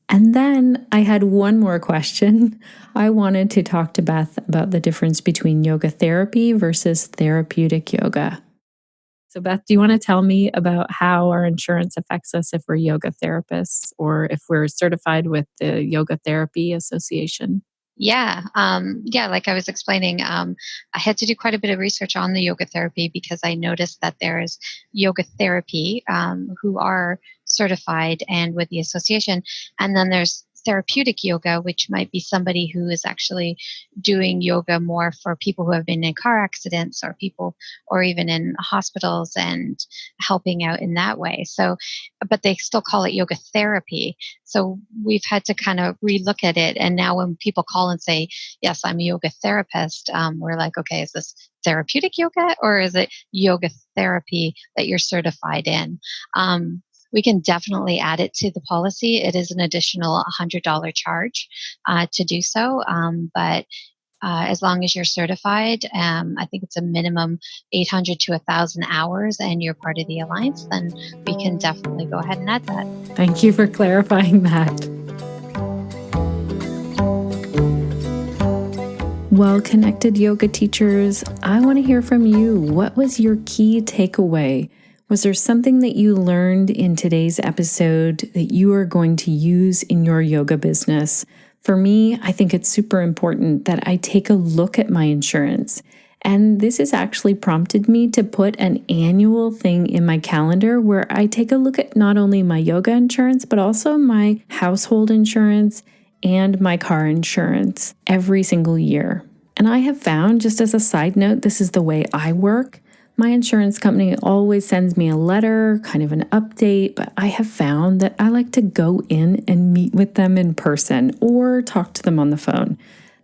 And then I had one more question. I wanted to talk to Beth about the difference between yoga therapy versus therapeutic yoga. So Beth, do you want to tell me about how our insurance affects us if we're yoga therapists or if we're certified with the Yoga Therapy Association? Yeah. Like I was explaining, I had to do quite a bit of research on the yoga therapy because I noticed that there's yoga therapy who are certified and with the association. And then there's therapeutic yoga, which might be somebody who is actually doing yoga more for people who have been in car accidents or people, or even in hospitals and helping out in that way. So, but they still call it yoga therapy. So we've had to kind of relook at it. And now when people call and say, yes, I'm a yoga therapist, we're like, okay, is this therapeutic yoga or is it yoga therapy that you're certified in? We can definitely add it to the policy. It is an additional $100 charge to do so. But as long as you're certified, I think it's a minimum 800 to 1,000 hours and you're part of the Alliance, then we can definitely go ahead and add that. Thank you for clarifying that. Well, Connected Yoga teachers, I want to hear from you. What was your key takeaway? Was there something that you learned in today's episode that you are going to use in your yoga business? For me, I think it's super important that I take a look at my insurance. And this has actually prompted me to put an annual thing in my calendar where I take a look at not only my yoga insurance, but also my household insurance and my car insurance every single year. And I have found, just as a side note, this is the way I work. My insurance company always sends me a letter, kind of an update, but I have found that I like to go in and meet with them in person or talk to them on the phone.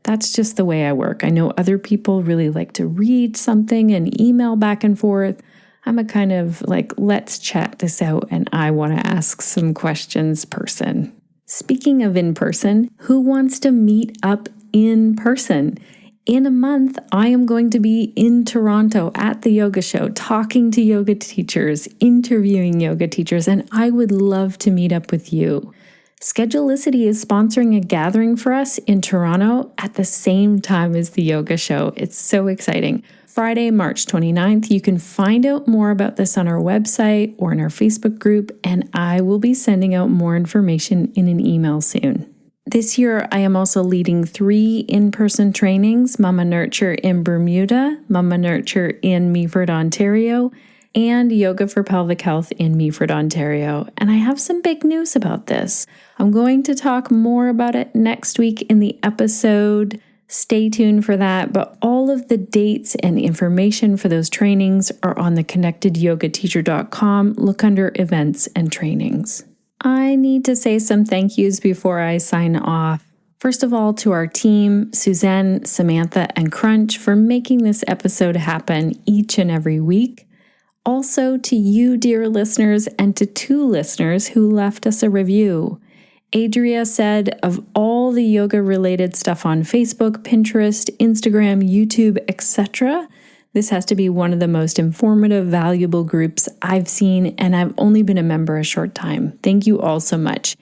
That's just the way I work. I know other people really like to read something and email back and forth. I'm a kind of like, let's chat this out and I want to ask some questions person. Speaking of in person, who wants to meet up in person? In a month, I am going to be in Toronto at the yoga show, talking to yoga teachers, interviewing yoga teachers, and I would love to meet up with you. Schedulicity is sponsoring a gathering for us in Toronto at the same time as the yoga show. It's so exciting. Friday, March 29th. You can find out more about this on our website or in our Facebook group, and I will be sending out more information in an email soon. This year, I am also leading 3 in-person trainings, Mama Nurture in Bermuda, Mama Nurture in Meaford, Ontario, and Yoga for Pelvic Health in Meaford, Ontario. And I have some big news about this. I'm going to talk more about it next week in the episode. Stay tuned for that. But all of the dates and information for those trainings are on the connectedyogateacher.com. Look under events and trainings. I need to say some thank yous before I sign off. First of all, to our team, Suzanne, Samantha, and Crunch for making this episode happen each and every week. Also to you, dear listeners, and to 2 listeners who left us a review. Adria said, of all the yoga-related stuff on Facebook, Pinterest, Instagram, YouTube, etc., this has to be one of the most informative, valuable groups I've seen, and I've only been a member a short time. Thank you all so much.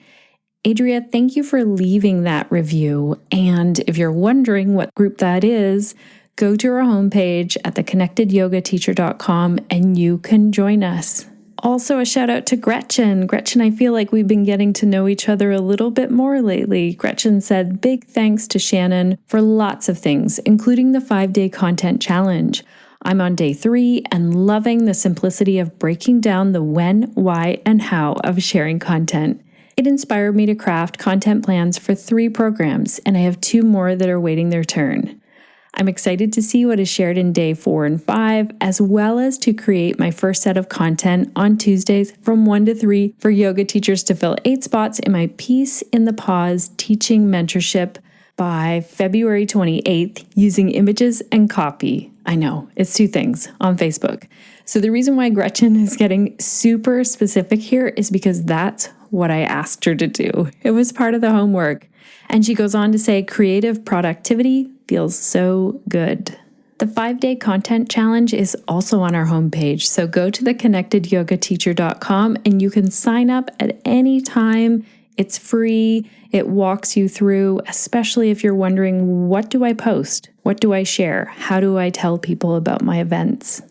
Adria, thank you for leaving that review. And if you're wondering what group that is, go to our homepage at theconnectedyogateacher.com and you can join us. Also, a shout out to Gretchen. Gretchen, I feel like we've been getting to know each other a little bit more lately. Gretchen said, big thanks to Shannon for lots of things, including the 5-day content challenge. I'm on day 3 and loving the simplicity of breaking down the when, why, and how of sharing content. It inspired me to craft content plans for 3 programs, and I have 2 more that are waiting their turn. I'm excited to see what is shared in day 4 and 5, as well as to create my first set of content on Tuesdays from 1 to 3 for yoga teachers to fill 8 spots in my Peace in the Pause teaching mentorship by February 28th using images and copy. I know, it's 2 things on Facebook. So the reason why Gretchen is getting super specific here is because that's what I asked her to do. It was part of the homework. And she goes on to say, creative productivity feels so good. The 5-day content challenge is also on our homepage. So go to theconnectedyogateacher.com and you can sign up at any time. It's free. It walks you through, especially if you're wondering, what do I post? What do I share? How do I tell people about my events?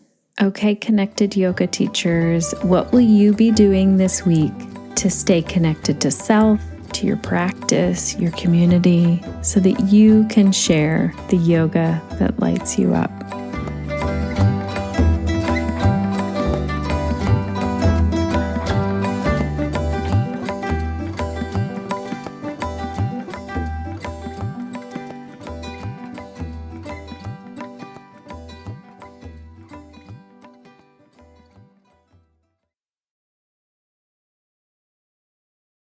Okay, Connected Yoga teachers, what will you be doing this week to stay connected to self, to your practice, your community, so that you can share the yoga that lights you up?